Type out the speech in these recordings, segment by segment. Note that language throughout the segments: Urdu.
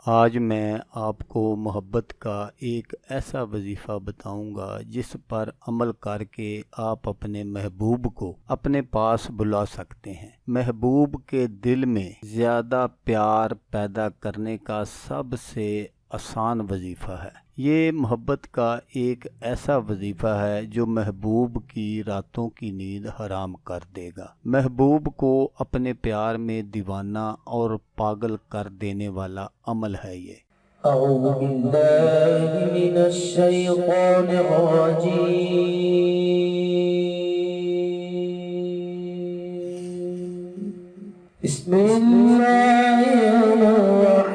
آج میں آپ کو محبت کا ایک ایسا وظیفہ بتاؤں گا جس پر عمل کر کے آپ اپنے محبوب کو اپنے پاس بلا سکتے ہیں۔ محبوب کے دل میں زیادہ پیار پیدا کرنے کا سب سے آسان وظیفہ ہے۔ یہ محبت کا ایک ایسا وظیفہ ہے جو محبوب کی راتوں کی نیند حرام کر دے گا۔ محبوب کو اپنے پیار میں دیوانہ اور پاگل کر دینے والا عمل ہے یہ۔ اعوذ باللہ من الشیطان الرجیم، بسم اللہ الرحمن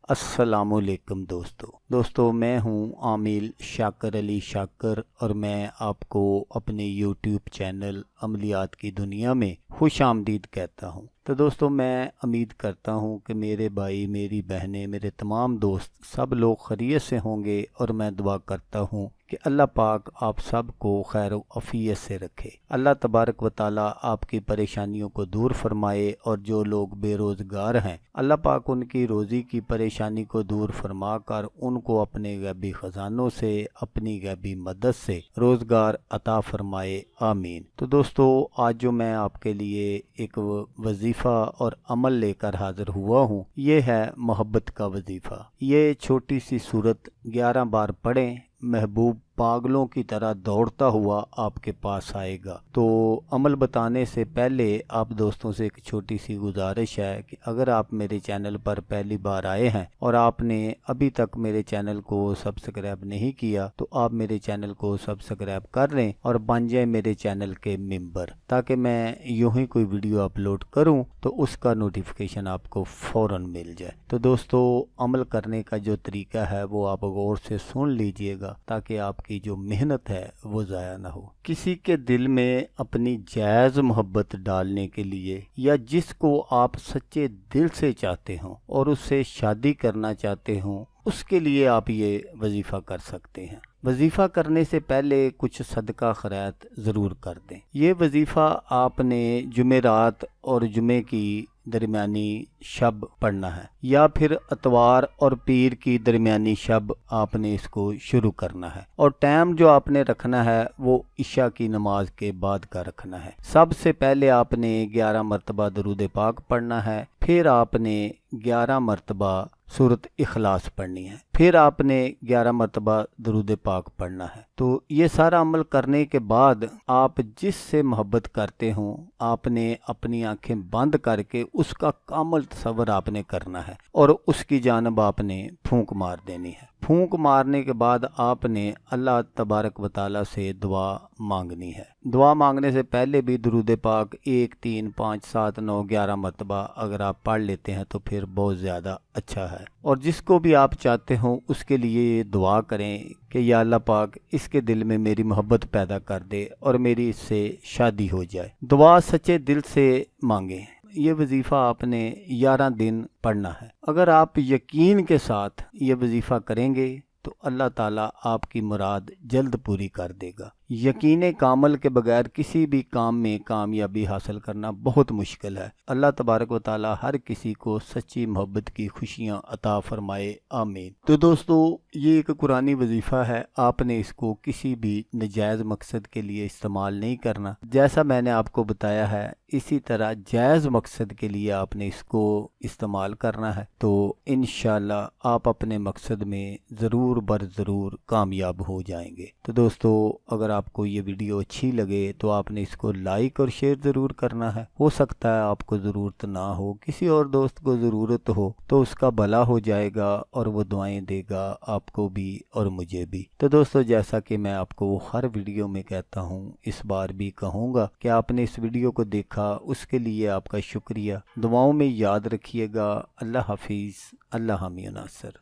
السلام علیکم دوستو میں ہوں عامل شاکر علی شاکر، اور میں آپ کو اپنے یوٹیوب چینل عملیات کی دنیا میں خوش آمدید کہتا ہوں۔ تو دوستو میں امید کرتا ہوں کہ میرے بھائی، میری بہنیں، میرے تمام دوست سب لوگ خیریت سے ہوں گے، اور میں دعا کرتا ہوں کہ اللہ پاک آپ سب کو خیر و عافیت سے رکھے۔ اللہ تبارک و تعالی آپ کی پریشانیوں کو دور فرمائے، اور جو لوگ بے روزگار ہیں اللہ پاک ان کی روزی کی پریشانی کو دور فرما کر ان کو اپنے غیبی خزانوں سے، اپنی غیبی مدد سے روزگار عطا فرمائے، آمین۔ تو دوستو آج جو میں آپ کے لیے ایک وظیفہ اور عمل لے کر حاضر ہوا ہوں، یہ ہے محبت کا وظیفہ۔ یہ چھوٹی سی صورت 11 بار پڑھیں، محبوب پاگلوں کی طرح دوڑتا ہوا آپ کے پاس آئے گا۔ تو عمل بتانے سے پہلے آپ دوستوں سے ایک چھوٹی سی گزارش ہے کہ اگر آپ میرے چینل پر پہلی بار آئے ہیں اور آپ نے ابھی تک میرے چینل کو سبسکرائب نہیں کیا تو آپ میرے چینل کو سبسکرائب کر لیں اور بن جائیں میرے چینل کے ممبر، تاکہ میں یوں ہی کوئی ویڈیو اپلوڈ کروں تو اس کا نوٹیفیکیشن آپ کو فوراً مل جائے۔ تو دوستو عمل کرنے کا جو طریقہ ہے وہ آپ غور سے سن لیجئے گا، تاکہ آپ کی جو محنت ہے وہ ضائع نہ ہو۔ کسی کے دل میں اپنی جائز محبت ڈالنے کے لیے، یا جس کو آپ سچے دل سے چاہتے ہوں اور اس سے شادی کرنا چاہتے ہوں، اس کے لیے آپ یہ وظیفہ کر سکتے ہیں۔ وظیفہ کرنے سے پہلے کچھ صدقہ خیرات ضرور کر دیں۔ یہ وظیفہ آپ نے جمعرات اور جمعے کی درمیانی شب پڑھنا ہے، یا پھر اتوار اور پیر کی درمیانی شب آپ نے اس کو شروع کرنا ہے، اور ٹائم جو آپ نے رکھنا ہے وہ عشاء کی نماز کے بعد کا رکھنا ہے۔ سب سے پہلے آپ نے 11 مرتبہ درود پاک پڑھنا ہے، پھر آپ نے 11 مرتبہ سورۃ اخلاص پڑھنی ہے، پھر آپ نے 11 مرتبہ درود پاک پڑھنا ہے۔ تو یہ سارا عمل کرنے کے بعد آپ جس سے محبت کرتے ہوں آپ نے اپنی آنکھیں بند کر کے اس کا کامل تصور آپ نے کرنا ہے، اور اس کی جانب آپ نے پھونک مار دینی ہے۔ پھونک مارنے کے بعد آپ نے اللہ تبارک و تعالیٰ سے دعا مانگنی ہے۔ دعا مانگنے سے پہلے بھی درود پاک 1 3 5 7 9 11 مرتبہ اگر آپ پڑھ لیتے ہیں تو پھر بہت زیادہ اچھا ہے، اور جس کو بھی آپ چاہتے ہوں اس کے لیے یہ دعا کریں کہ یا اللہ پاک اس کے دل میں میری محبت پیدا کر دے اور میری اس سے شادی ہو جائے۔ دعا سچے دل سے مانگیں۔ یہ وظیفہ آپ نے 11 دن پڑھنا ہے۔ اگر آپ یقین کے ساتھ یہ وظیفہ کریں گے تو اللہ تعالیٰ آپ کی مراد جلد پوری کر دے گا۔ یقین کامل کے بغیر کسی بھی کام میں کامیابی حاصل کرنا بہت مشکل ہے۔ اللہ تبارک و تعالیٰ ہر کسی کو سچی محبت کی خوشیاں عطا فرمائے، آمین۔ تو دوستو یہ ایک قرآنی وظیفہ ہے، آپ نے اس کو کسی بھی ناجائز مقصد کے لیے استعمال نہیں کرنا۔ جیسا میں نے آپ کو بتایا ہے اسی طرح جائز مقصد کے لیے آپ نے اس کو استعمال کرنا ہے، تو انشاءاللہ آپ اپنے مقصد میں ضرور ضرور کامیاب ہو جائیں گے۔ تو دوستو اگر آپ کو یہ ویڈیو اچھی لگے تو آپ نے اس کو لائک اور شیئر ضرور کرنا ہے۔ ہو سکتا ہے آپ کو ضرورت نہ ہو، کسی اور دوست کو ضرورت ہو تو اس کا بھلا ہو جائے گا اور وہ دعائیں دے گا آپ کو بھی اور مجھے بھی۔ تو دوستو جیسا کہ میں آپ کو ہر ویڈیو میں کہتا ہوں، اس بار بھی کہوں گا کہ آپ نے اس ویڈیو کو دیکھا، اس کے لیے آپ کا شکریہ۔ دعاؤں میں یاد رکھیے گا۔ اللہ حافظ، اللہ حامی و ناصر۔